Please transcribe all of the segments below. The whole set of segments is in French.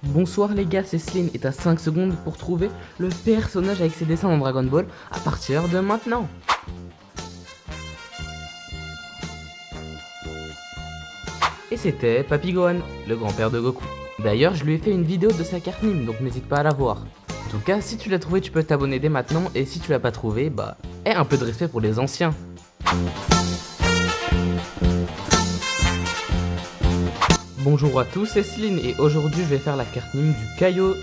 Bonsoir les gars, c'est Slim et t'as 5 secondes pour trouver le personnage avec ses dessins dans Dragon Ball à partir de maintenant. Et c'était Papy Gohan, le grand-père de Goku. D'ailleurs, je lui ai fait une vidéo de sa carte Nîmes, donc n'hésite pas à la voir. En tout cas, si tu l'as trouvé, tu peux t'abonner dès maintenant, et si tu l'as pas trouvé, bah, aie un peu de respect pour les anciens. Bonjour à tous, c'est Slim et aujourd'hui je vais faire la carte Nîmes du Kaio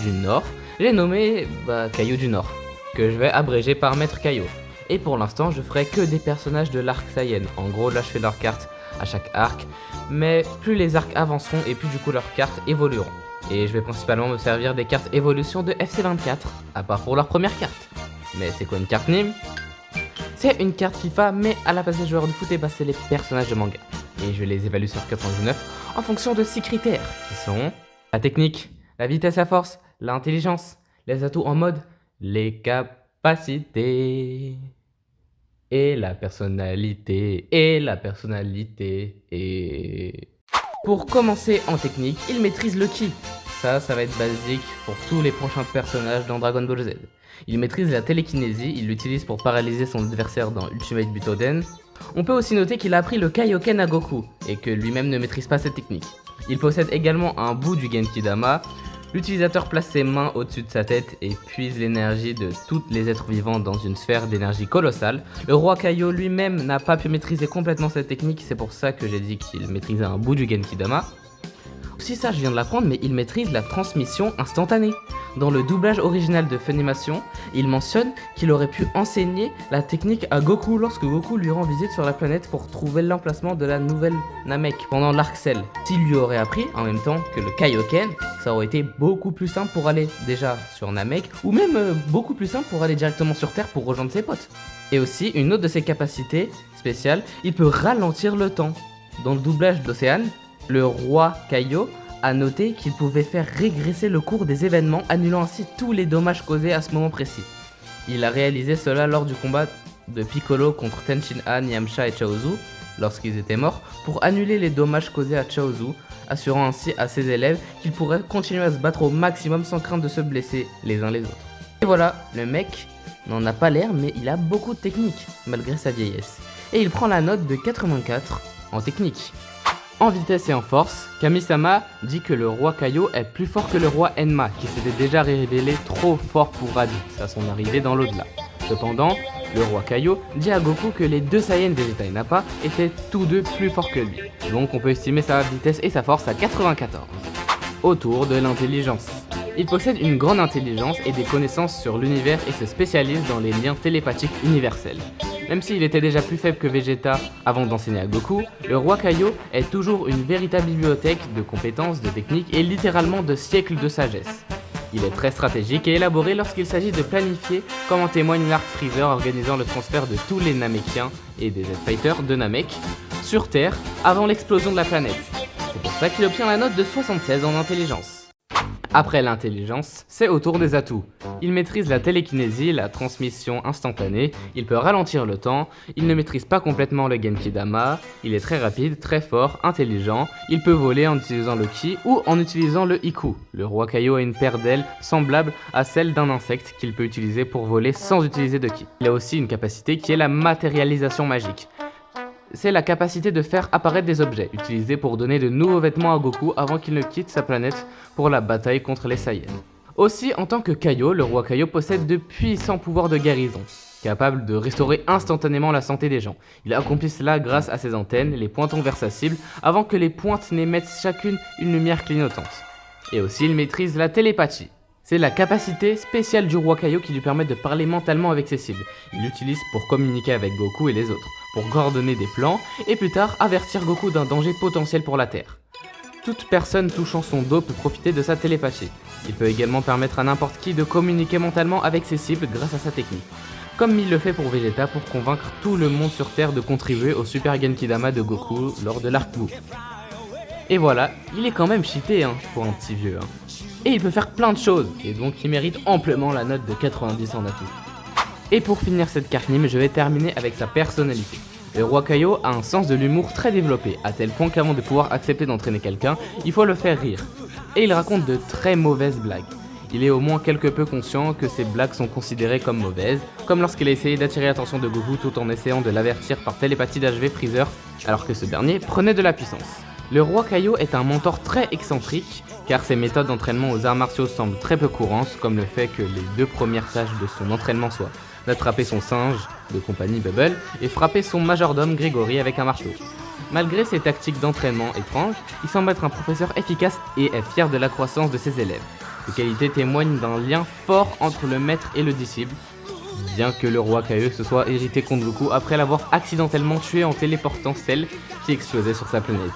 du Nord. J'ai nommé Kaio du Nord, que je vais abréger par Maître Kaio. Et pour l'instant je ferai que des personnages de l'arc Saiyan. En gros là je fais leurs cartes à chaque arc, mais plus les arcs avanceront et plus du coup leurs cartes évolueront. Et je vais principalement me servir des cartes évolution de FC24, à part pour leur première carte. Mais c'est quoi une carte Nîmes? C'est une carte FIFA, mais à la place des joueurs de foot, c'est les personnages de manga. Et je vais les évaluer sur 99 en fonction de 6 critères, qui sont la technique, la vitesse à force, l'intelligence, les atouts en mode, les capacités, et la personnalité, et... Pour commencer en technique, il maîtrise le ki. Ça va être basique pour tous les prochains personnages dans Dragon Ball Z. Il maîtrise la télékinésie, il l'utilise pour paralyser son adversaire dans Ultimate Butoden. On peut aussi noter qu'il a appris le Kaioken à Goku, et que lui-même ne maîtrise pas cette technique. Il possède également un bout du Genki-Dama. L'utilisateur place ses mains au-dessus de sa tête et puise l'énergie de tous les êtres vivants dans une sphère d'énergie colossale. Le roi Kaio lui-même n'a pas pu maîtriser complètement cette technique, c'est pour ça que j'ai dit qu'il maîtrisait un bout du Genki-Dama. Aussi ça je viens de l'apprendre, mais il maîtrise la transmission instantanée. Dans le doublage original de Funimation, il mentionne qu'il aurait pu enseigner la technique à Goku lorsque Goku lui rend visite sur la planète pour trouver l'emplacement de la nouvelle Namek pendant l'Arc Cell. S'il lui aurait appris en même temps que le Kaioken, ça aurait été beaucoup plus simple pour aller déjà sur Namek, ou même beaucoup plus simple pour aller directement sur Terre pour rejoindre ses potes. Et aussi, une autre de ses capacités spéciales, il peut ralentir le temps. Dans le doublage d'Océane, le roi Kaio a noté qu'il pouvait faire régresser le cours des événements, annulant ainsi tous les dommages causés à ce moment précis. Il a réalisé cela lors du combat de Piccolo contre Tenshinhan, Yamcha et Chaozu, lorsqu'ils étaient morts, pour annuler les dommages causés à Chaozu, assurant ainsi à ses élèves qu'ils pourraient continuer à se battre au maximum sans crainte de se blesser les uns les autres. Et voilà, le mec n'en a pas l'air, mais il a beaucoup de technique, malgré sa vieillesse. Et il prend la note de 84 en technique. En vitesse et en force, Kami-sama dit que le roi Kaio est plus fort que le roi Enma, qui s'était déjà révélé trop fort pour Raditz à son arrivée dans l'au-delà. Cependant, le roi Kaio dit à Goku que les deux Saiyans Vegeta et Nappa étaient tous deux plus forts que lui. Donc on peut estimer sa vitesse et sa force à 94. Autour de l'intelligence. Il possède une grande intelligence et des connaissances sur l'univers et se spécialise dans les liens télépathiques universels. Même s'il était déjà plus faible que Vegeta avant d'enseigner à Goku, le roi Kaio est toujours une véritable bibliothèque de compétences, de techniques et littéralement de siècles de sagesse. Il est très stratégique et élaboré lorsqu'il s'agit de planifier, comme en témoigne l'arc Freezer organisant le transfert de tous les Namekiens et des Z-Fighters de Namek sur Terre avant l'explosion de la planète. C'est pour ça qu'il obtient la note de 76 en intelligence. Après l'intelligence, c'est au tour des atouts. Il maîtrise la télékinésie, la transmission instantanée, il peut ralentir le temps, il ne maîtrise pas complètement le Genki-Dama, il est très rapide, très fort, intelligent, il peut voler en utilisant le Ki ou en utilisant le Iku. Le roi Kaio a une paire d'ailes semblable à celle d'un insecte qu'il peut utiliser pour voler sans utiliser de Ki. Il a aussi une capacité qui est la matérialisation magique. C'est la capacité de faire apparaître des objets, utilisés pour donner de nouveaux vêtements à Goku avant qu'il ne quitte sa planète pour la bataille contre les Saiyans. Aussi, en tant que Kaio, le roi Kaio possède de puissants pouvoirs de guérison, capable de restaurer instantanément la santé des gens. Il accomplit cela grâce à ses antennes, les pointant vers sa cible, avant que les pointes n'émettent chacune une lumière clignotante. Et aussi, il maîtrise la télépathie. C'est la capacité spéciale du roi Kaio qui lui permet de parler mentalement avec ses cibles. Il l'utilise pour communiquer avec Goku et les autres, pour coordonner des plans et plus tard avertir Goku d'un danger potentiel pour la Terre. Toute personne touchant son dos peut profiter de sa télépathie. Il peut également permettre à n'importe qui de communiquer mentalement avec ses cibles grâce à sa technique. Comme il le fait pour Vegeta pour convaincre tout le monde sur Terre de contribuer au Super Genki-Dama de Goku lors de l'arc Buu. Et voilà, il est quand même cheaté pour un petit vieux. Et il peut faire plein de choses, et donc il mérite amplement la note de 90 en atout. Et pour finir cette carte Nîmes, je vais terminer avec sa personnalité. Le roi Kaio a un sens de l'humour très développé, à tel point qu'avant de pouvoir accepter d'entraîner quelqu'un, il faut le faire rire. et il raconte de très mauvaises blagues. Il est au moins quelque peu conscient que ces blagues sont considérées comme mauvaises, comme lorsqu'il a essayé d'attirer l'attention de Goku tout en essayant de l'avertir par télépathie d'HV Freezer, alors que ce dernier prenait de la puissance. Le roi Kaio est un mentor très excentrique, car ses méthodes d'entraînement aux arts martiaux semblent très peu courantes, comme le fait que les 2 premières tâches de son entraînement soient d'attraper son singe de compagnie Bubble et frapper son majordome Grégory avec un marteau. Malgré ses tactiques d'entraînement étranges, il semble être un professeur efficace et est fier de la croissance de ses élèves. Ces qualités témoignent d'un lien fort entre le maître et le disciple, bien que le roi Kaio se soit irrité contre Goku après l'avoir accidentellement tué en téléportant Cell qui explosait sur sa planète.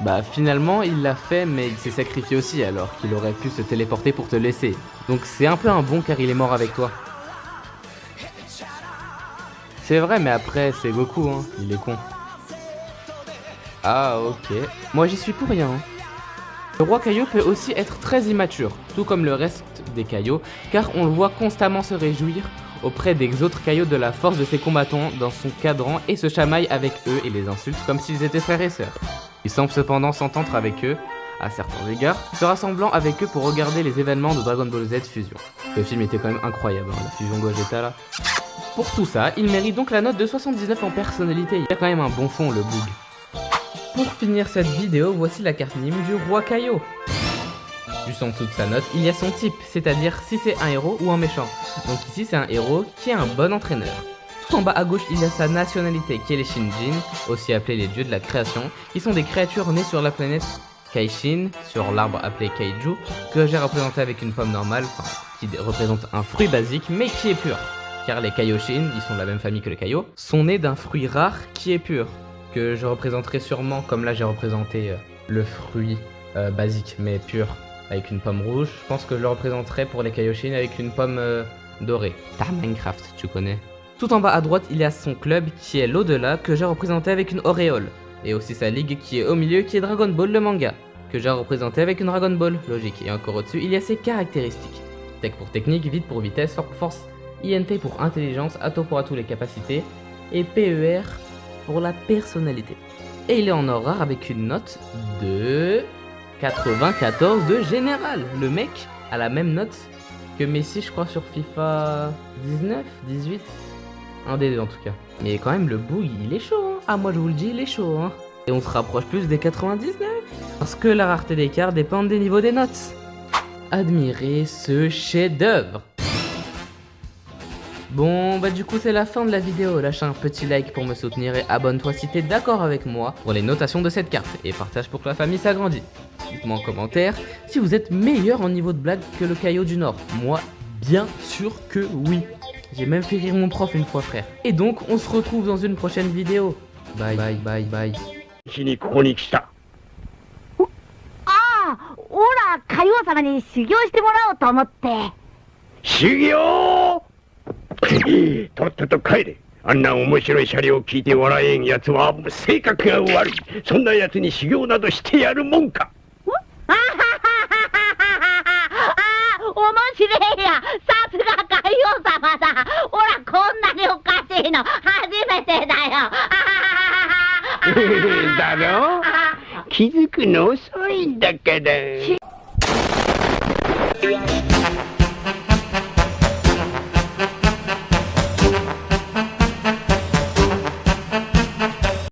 Bah finalement il l'a fait mais il s'est sacrifié aussi alors qu'il aurait pu se téléporter pour te laisser. Donc c'est un peu un bon car il est mort avec toi. C'est vrai mais après c'est Goku hein, il est con. Ah ok, moi j'y suis pour rien. Le roi Kaio peut aussi être très immature, tout comme le reste des Kaio, car on le voit constamment se réjouir auprès des autres Kaio de la force de ses combattants dans son cadran et se chamaille avec eux et les insulte comme s'ils étaient frères et sœurs. Il semble cependant s'entendre avec eux, à certains égards, se rassemblant avec eux pour regarder les événements de Dragon Ball Z Fusion. Le film était quand même incroyable, hein, la fusion Gogeta là. Pour tout ça, il mérite donc la note de 79 en personnalité, il y a quand même un bon fond le boug. Pour finir cette vidéo, voici la carte mime du roi Kaio. Juste en dessous de sa note, il y a son type, c'est-à-dire si c'est un héros ou un méchant. Donc ici c'est un héros qui est un bon entraîneur. Tout en bas à gauche, il y a sa nationalité qui est les Shinjin, aussi appelés les dieux de la création, qui sont des créatures nées sur la planète Kaishin, sur l'arbre appelé Kaiju, que j'ai représenté avec une pomme normale, qui représente un fruit basique mais qui est pur. Car les Kaioshin, ils sont de la même famille que les Kaio, sont nés d'un fruit rare qui est pur, que je représenterai sûrement comme là j'ai représenté le fruit basique mais pur avec une pomme rouge. Je pense que je le représenterai pour les Kaioshin avec une pomme dorée. Minecraft, tu connais. Tout en bas à droite, il y a son club qui est l'au-delà que j'ai représenté avec une auréole. Et aussi sa ligue qui est au milieu qui est Dragon Ball le manga, que j'ai représenté avec une Dragon Ball, logique. Et encore au-dessus, il y a ses caractéristiques. Tech pour technique, vite pour vitesse, fort pour force, INT pour intelligence, Atto pour atout les capacités, et PER pour la personnalité. Et il est en or rare avec une note de 94 de général. Le mec a la même note que Messi, je crois, sur FIFA 19, 18. Un des deux en tout cas. Mais quand même le boug il est chaud hein. Ah moi je vous le dis il est chaud hein. Et on se rapproche plus des 99. Parce que la rareté des cartes dépend des niveaux des notes. Admirez ce chef d'œuvre. Bon bah du coup c'est la fin de la vidéo. Lâche un petit like pour me soutenir et abonne-toi si t'es d'accord avec moi pour les notations de cette carte. Et partage pour que la famille s'agrandisse. Dites-moi en commentaire si vous êtes meilleur en niveau de blague que le Kaio du Nord. Moi bien sûr que oui. J'ai même fait rire mon prof une fois frère. Et donc on se retrouve dans une prochaine vidéo. Bye bye bye bye. あ、オラ、海王様に修行してもらおうと思って。修行とっとと帰れ。あんな面白いシャレを聞いて笑えんやつは性格が悪い。そんなやつに修行などしてやるもんか。あははははは。面白いや。さすが海王様だ。オラ、こんなにおかしいの初めてだよ。だろ気づくの遅いんだから。